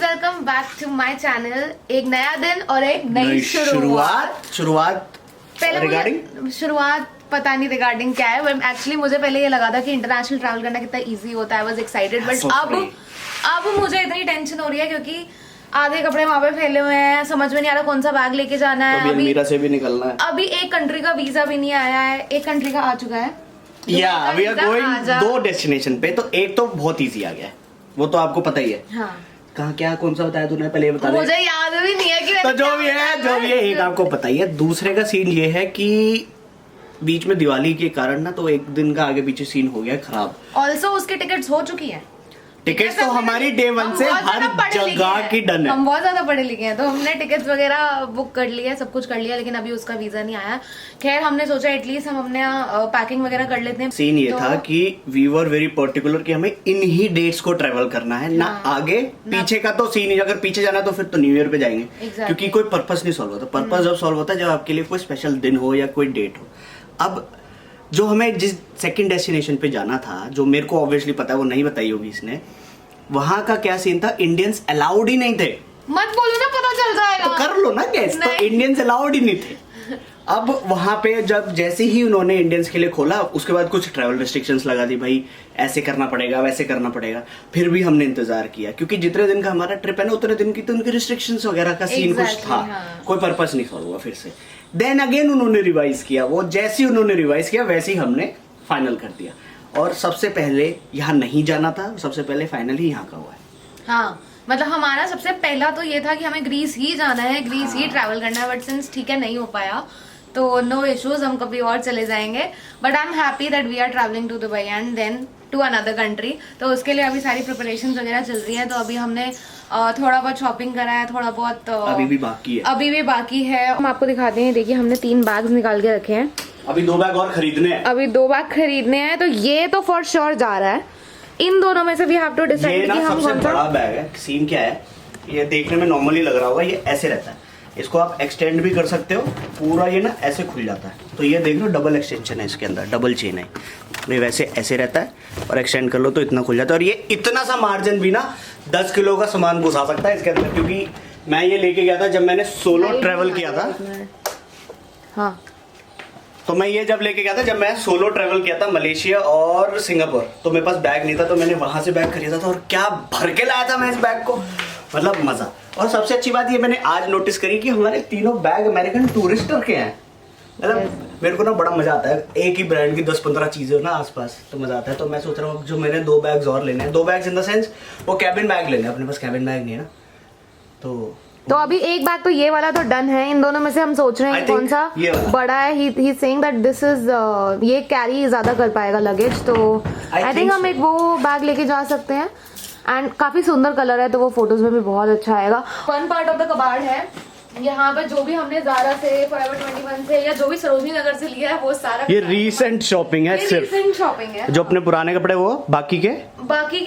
Welcome back to my channel. एक नया दिन और एक नई शुरुआत। पहले शुरुआत पता नहीं रिगार्डिंग क्या है, बट एक्चुअली मुझे पहले ये लगा था कि इंटरनेशनल ट्रैवल करना कितना इजी होता है। आई वाज एक्साइटेड, बट अब मुझे इतनी टेंशन हो रही है क्योंकि आधे कपड़े वहां पे फैले हुए हैं, समझ में नहीं आ रहा कौन सा बैग लेके जाना है। अभी मीरा से भी निकलना है। अभी एक कंट्री का वीजा भी नहीं आया है, एक कंट्री का आ चुका है। या वी आर गोइंग 2 डेस्टिनेशन पे, तो एक तो बहुत इजी आ गया है, वो तो आपको पता ही है। हाँ। कहाँ क्या कौन सा बताया तूने, पहले बता दे। मुझे याद भी नहीं है कि तो जो भी है एक आपको पता ही है। दूसरे का सीन ये है कि बीच में दिवाली के कारण ना, तो एक दिन का आगे पीछे सीन हो गया खराब। ऑल्सो उसकी टिकट्स हो चुकी है। टिकट्स तो हमारी डे 1 से हर जगह की डन है। हम बहुत ज्यादा पढ़े लिखे हैं, तो हमने टिकट्स वगैरह बुक कर लिया, सब कुछ कर लिया, लेकिन अभी उसका वीजा नहीं आया। खैर हमने सोचा एटलीस्ट हम अपने पैकिंग वगैरह कर लेते हैं। सीन ये था कि वी वर वेरी पर्टिकुलर कि हमें इन ही डेट्स को ट्रेवल करना है, ना आगे पीछे का तो सीन ही। अगर पीछे जाना तो फिर तो न्यू ईयर पे जाएंगे, क्योंकि कोई पर्पस नहीं सॉल्व होता। पर्पस जब सॉल्व होता है जब आपके लिए कोई स्पेशल दिन हो या कोई डेट हो। अब जो हमें जिस सेकंड डेस्टिनेशन पे जाना था, जो मेरे को ऑब्वियसली पता है, वो नहीं बताई होगी इसने, वहां का क्या सीन था, इंडियंस अलाउड ही नहीं थे। मत बोलो ना, पता चल जाएगा। तो कर लो ना गैस, तो इंडियंस अलाउड ही नहीं थे। अब वहां पे जब जैसे ही उन्होंने इंडियंस के लिए खोला, उसके बाद कुछ ट्रैवल रिस्ट्रिक्शंस लगा दी, भाई ऐसे करना पड़ेगा वैसे करना पड़ेगा। फिर भी हमने इंतजार किया, क्योंकि जितने दिन का हमारा ट्रिप है ना, उतने दिन की तो उनकी रिस्ट्रिक्शंस वगैरह का सीन कुछ था। हाँ। कोई पर्पस नहीं सॉल्व हुआ फिर से। देन अगेन उन्होंने रिवाइज किया, वो जैसे ही उन्होंने रिवाइज किया वैसे ही हमने फाइनल कर दिया। और सबसे पहले यहाँ नहीं जाना था, सबसे पहले फाइनल ही यहाँ का हुआ है। हाँ, मतलब हमारा सबसे पहला तो ये था कि हमें ग्रीस ही जाना है, ग्रीस ही ट्रैवल करना है। बट सिंस ठीक है नहीं हो पाया, तो नो इश्यूज, हम कभी और चले जाएंगे। But I am happy that we are travelling to Dubai and then to another country. तो उसके लिए अभी सारी प्रिपरेशन वगैरह चल रही है। तो अभी हमने थोड़ा बहुत शॉपिंग करा है, थोड़ा बहुत अभी भी बाकी है। हम आपको दिखाते हैं, देखिए हमने 3 बैग्स निकाल के रखे हैं। अभी 2 बैग और खरीदने हैं। तो ये तो फॉर श्योर जा रहा है। इन दोनों में से वी हैव टू डिसाइड कि हम सबसे बड़ा बैग है। सीन क्या है, ये देखने में नॉर्मली लग रहा होगा, ये ऐसे रहता है। इसको आप एक्सटेंड भी कर सकते हो, पूरा ये ना ऐसे खुल जाता है। तो ये देख लो, डबल एक्सटेंशन है इसके अंदर, डबल चेन है। ये वैसे ऐसे रहता है और एक्सटेंड कर लो तो इतना खुल जाता है। और ये इतना सा मार्जिन भी ना 10 किलो का सामान घुसा सकता है इसके अंदर, क्योंकि मैं ये लेके गया था जब मैंने सोलो ट्रेवल किया था। हाँ, तो मैं ये जब लेके गया था, जब मैं सोलो ट्रेवल किया था मलेशिया और सिंगापुर, तो मेरे पास बैग नहीं था, तो मैंने वहां से बैग खरीदा था। और क्या भर के लाया था मैं इस बैग को, मतलब मजा। और सबसे अच्छी बात ये मैंने आज नोटिस करी कि हमारे तीनों बैग अमेरिकन टूरिस्टर के हैं। मतलब मेरे को ना बड़ा मजा आता है, एक ही ब्रांड की 10-15 चीजें हो ना आसपास, तो मजा आता है। तो मैं सोच रहा हूँ जो मैंने 2 बैग्स और लेने हैं, 2 बैग्स इन द सेंस वो कैबिन बैग लेने हैं। अपने पास कैबिन बैग नहीं है ना, तो अभी एक बैग तो ये वाला तो डन है। इन दोनों में से हम सोच रहे हैं कौन सा बड़ा है। He saying that this is ये कैरी ज्यादा कर पाएगा लगेज, तो आई थिंक हम एक वो बैग लेके जा सकते हैं। एंड काफी सुंदर कलर है, तो वो फोटोज में भी बहुत अच्छा आएगा। फन पार्ट ऑफ द कबाड़ है, यहाँ पे जो भी हमने ज़ारा से, फॉरएवर 21 से, या जो भी सरोजनी नगर से लिया है, वो सारा ये रीसेंट शॉपिंग है। सिर्फ रीसेंट शॉपिंग है। जो अपने पुराने कपड़े वो बाकी के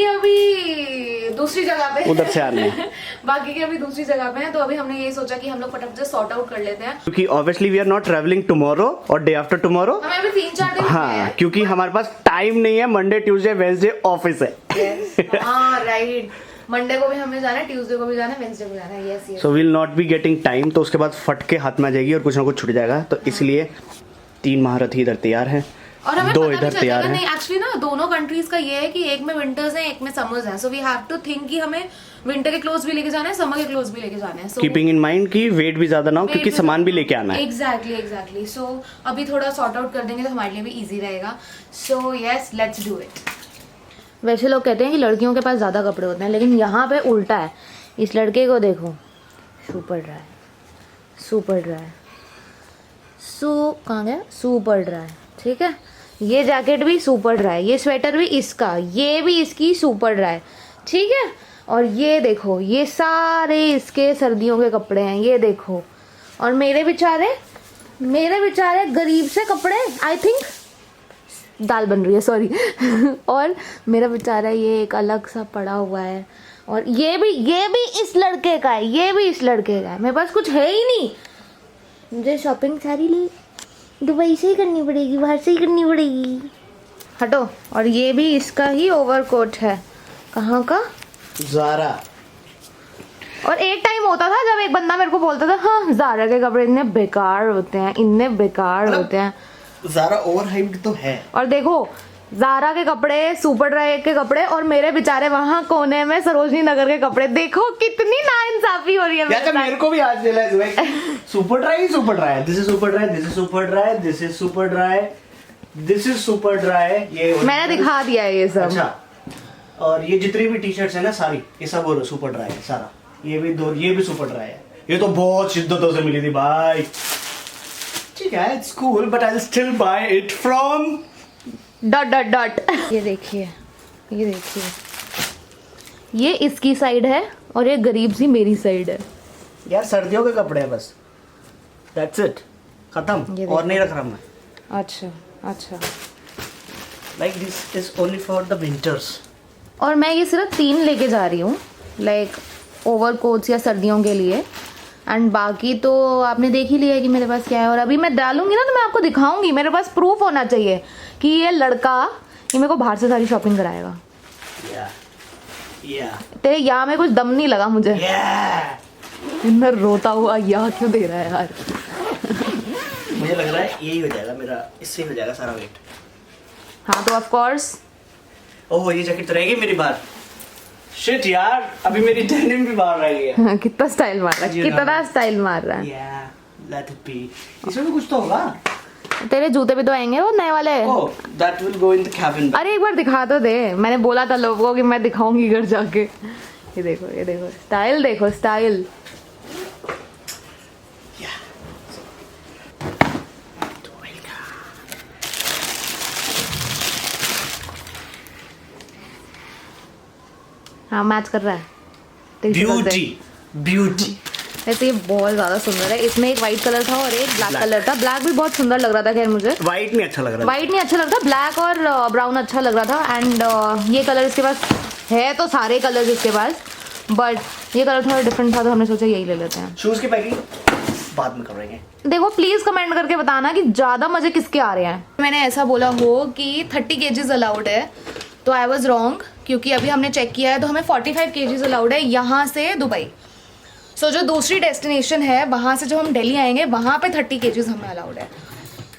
अभी दूसरी जगह पे उधर से आ रहे हैं। बाकी के अभी दूसरी जगह पे हैं। तो अभी हमने ये सोचा कि हम लोग फटाफट से सॉर्ट आउट कर लेते हैं, क्योंकि obviously we are not travelling tomorrow और डे आफ्टर टुमारो। हमें अभी 3-4 दिन। हाँ, क्योंकि हमारे पास टाइम नहीं है। मंडे, ट्यूसडे, वेडनेसडे ऑफिस है। हाँ राइट, मंडे को भी हमें जाना है, ट्यूसडे को भी जाना है, वेडनेसडे को जाना है। Yes. So will not be getting time. तो उसके बाद फट के हाथ में आ जाएगी और कुछ ना कुछ छूट जाएगा। तो इसलिए 3 महारथी इधर तैयार हैं और हमें 2 इधर तैयार हैं। नहीं, एक्चुअली ना दोनों कंट्रीज का ये है कि एक में विंटर्स है, एक में समर्स है। So we have to think कि हमें विंटर के क्लोथ भी लेके जाना है, समर के क्लोथ भी लेके जाना है। कीपिंग इन माइंड कि वेट भी ज्यादा ना हो, क्योंकि सामान भी लेके आना है। एग्जैक्टली। सो अभी थोड़ा सॉर्ट आउट कर देंगे तो हमारे लिए भी इजी रहेगा। So yes, let's do it. वैसे लोग कहते हैं कि लड़कियों के पास ज्यादा कपड़े होते हैं, लेकिन यहाँ पे उल्टा है। इस लड़के को देखो, सुपर ड्राई, कहाँ गया, सुपर ड्राई। ठीक है, ये जैकेट भी सुपर ड्राई, ये स्वेटर भी इसका, ये भी इसकी सुपर ड्राई। ठीक है, और ये देखो, ये सारे इसके सर्दियों के कपड़े हैं, ये देखो। और मेरे बेचारे गरीब से कपड़े, आई थिंक दाल बन रही है, सॉरी। और मेरा बेचारा ये एक अलग सा पड़ा हुआ है। और ये भी इस लड़के का है, मेरे पास कुछ है ही नहीं। मुझे शॉपिंग सारी दुबई से ही करनी पड़ेगी, बाहर से ही करनी पड़ेगी। हटो। और ये भी इसका ही ओवरकोट है। कहाँ का? ज़ारा। और एक टाइम होता था जब एक बंदा मेरे को बोलता था हाँ ज़ारा के कपड़े इतने बेकार होते हैं, इतने बेकार होते हैं। ज़ारा ओवर हाइप्ड तो है। और देखो ज़ारा के कपड़े, सुपर ड्राई के कपड़े और मेरे बेचारे वहाँ कोने में सरोजनी नगर के कपड़े, देखो कितनी नाइंसाफी हो रही है मेरे साथ। मेरे को भी आज रियलाइज हुआ super dry, super dry, this is super dry, this is super dry, this is super dry, this is super dry. ये मैंने दिखा दिया है ये सब। अच्छा, और ये जितनी भी टी शर्ट्स है ना सारी, ये सब सुपर ड्राई है सारा। ये भी सुपर ड्राई है। ये तो बहुत शिद्दतों से मिली थी भाई। ठीक है, it's cool but I will still buy it from dot. ये देखिए, ये देखिए, ये इसकी साइड है और ये गरीब सी मेरी साइड है। यार सर्दियों के कपड़े हैं बस, दैट्स इट, खत्म, और नहीं रख रहा मैं। अच्छा अच्छा, like this is only for the winters. और मैं ये सिर्फ 3 लेके जा रही हूँ, लाइक ओवर कोट्स या सर्दियों के लिए, एंड बाकी तो आपने देख ही लिया है कि मेरे पास क्या है। और अभी मैं डालूंगी ना तो मैं आपको दिखाऊंगी, मेरे पास प्रूफ होना चाहिए कि ये लड़का ये मेरे को बाहर से सारी शॉपिंग कराएगा। तेरे यहाँ में कुछ दम नहीं लगा मुझे। मैं रोता हुआ यहाँ क्यों दे रहा है यार। मुझे लग रहा है यही हो जाएगा मेरा, इससे हो जाएगा सारा वेट। हाँ तो ऑफ कोर्स। ओह ये जैकेट तो रहेगी मेरी बाहर। शिट यार, अभी मेरी डेनिम भी बाहर रह गई है। कितना स्टाइल मार रहा है, कितना स्टाइल मार रहा है। Let it be. इसमें भी कुछ तो होगा। तेरे जूते भी तो आएंगे वो नए वाले। Oh that will go in the cabin. अरे एक बार दिखा तो दे, मैंने बोला था लोगों को कि मैं दिखाऊंगी घर जाके। ये देखो, ये देखो स्टाइल, देखो स्टाइल। हाँ मैच कर रहा है। ब्यूटी। वैसे ये बहुत ज्यादा सुंदर है। इसमें एक व्हाइट कलर था और एक ब्लैक कलर था। ब्लैक भी बहुत सुंदर लग रहा था, खैर मुझे व्हाइट नहीं अच्छा लग रहा था। व्हाइट नहीं अच्छा लगता, ब्लैक और ब्राउन अच्छा लग रहा था। एंड ये कलर इसके पास है, तो सारे कलर इसके पास, बट ये कलर थोड़ा डिफरेंट था तो हमने सोचा यही ले लेते हैं। शूज की पैकिंग बाद में करेंगे। देखो प्लीज कमेंट करके बताना कि ज्यादा मजे किसके आ रहे हैं। मैंने ऐसा बोला हो कि 30 kgs अलाउड है, तो आई वॉज रॉन्ग, क्योंकि अभी हमने चेक किया है तो हमें 45 kgs अलाउड है यहाँ से दुबई। सो जो दूसरी डेस्टिनेशन है वहाँ से जो हम दिल्ली आएंगे वहाँ पे 30 kgs हमें अलाउड है।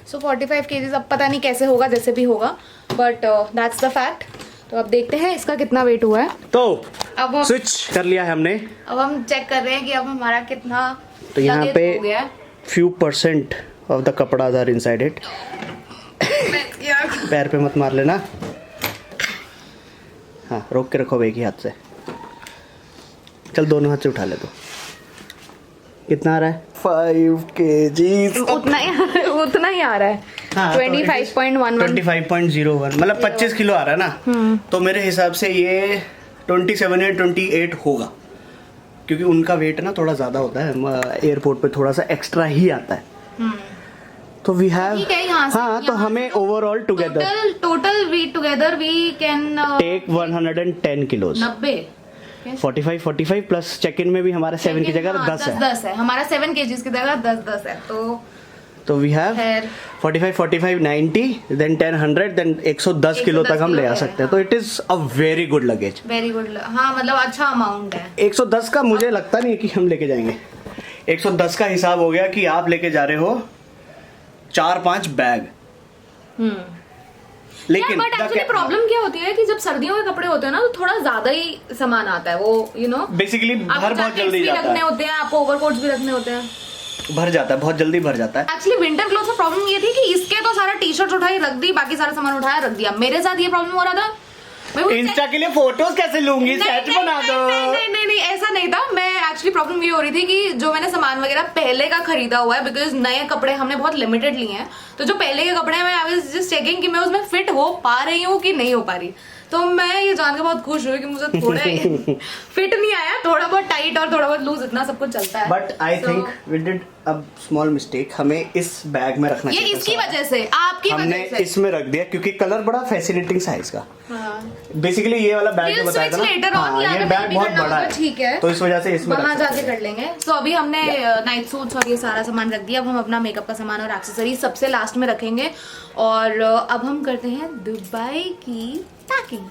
सो 45 kgs अब पता नहीं कैसे होगा, जैसे भी होगा, बट दैट्स द फैक्ट। तो अब देखते हैं इसका कितना वेट हुआ है। तो अब स्विच कर लिया है हमने। अब हम चेक कर रहे हैं कि अब हमारा कितना तो यहाँ luggage पे हो गया है। few % of the कपड़ा आर inside it। पैर पे मत मार लेना। हाँ रोक के रखो एक ही हाथ से। चल दोनों हाथ से उठा ले। तो कितना आ रहा है? 5 kgs। उतना ही आ रहा है। हाँ, 25.11 25.01 मतलब 25 किलो आ रहा है ना। तो मेरे हिसाब से ये 27 या 28 होगा, क्योंकि उनका वेट ना थोड़ा ज़्यादा होता है, एयरपोर्ट पे थोड़ा सा एक्स्ट्रा ही आता है। तो वी हैव, हाँ तो हमें overall together total weight together we can take 110 kilos. 45 plus check in में भी हमारा 7 की जगह 10 है। हमारा 7 kgs की जगह 10 है। तो we have 45 90 then 10 100 then 110 kilo तक हम ले आ सकते हैं। तो it is a very good luggage. Very good, हाँ मतलब अच्छा अमाउंट है। 110 का मुझे लगता नहीं है कि हम लेके जाएंगे। 110 का हिसाब हो गया कि आप लेके जा रहे हो 4-5 बैग। लेकिन बट एक्चुअली प्रॉब्लम क्या होती है कि जब सर्दियों के कपड़े होते हैं ना तो थोड़ा ज्यादा ही सामान आता है। वो बेसिकली भर बहुत जल्दी जाता है। रखने होते हैं आपको, ओवरकोट्स भी रखने होते हैं, भर जाता है, बहुत जल्दी भर जाता है। एक्चुअली विंटर क्लोथ्स में प्रॉब्लम ये थी कि इसके तो सारा टी शर्ट उठाई रख दी, बाकी सारा सामान उठाया रख दिया। मेरे साथ ये प्रॉब्लम हो रहा था। इंस्टा के लिए फोटोज कैसे लूंगी? सेट बना दो। नहीं ऐसा नहीं था। मैं एक्चुअली प्रॉब्लम ये हो रही थी कि जो मैंने सामान वगैरह पहले का खरीदा हुआ है, बिकॉज नए कपड़े हमने बहुत लिमिटेड लिए हैं, तो जो पहले के कपड़े हैं मैं आई वाज जस्ट चेकिंग कि मैं उसमें फिट हो पा रही हूँ कि नहीं हो पा रही। तो मैं ये जान के बहुत खुश हुई कि मुझे थोड़ा फिट नहीं आया, थोड़ा बहुत टाइट और थोड़ा बहुत लूज, इतना सब कुछ चलता है। But I think we did a small mistake. हमें इस बैग में रखना चाहिए। ये इसकी वजह से, आपकी वजह से हमने इसमें रख दिया, क्योंकि कलर बड़ा फैसिनेटिंग सा है इसका। बेसिकली ये वाला बैग जो बताया था ना, ये बैग बहुत बड़ा है, ठीक है, तो इस वजह से इसमें वहां जाके कर लेंगे। तो अभी हमने नाइट सूट्स और ये सारा सामान रख दिया। अब हम अपना मेकअप का सामान और एक्सेसरीज सबसे लास्ट में रखेंगे। और अब हम करते हैं दुबई की पैकिंग।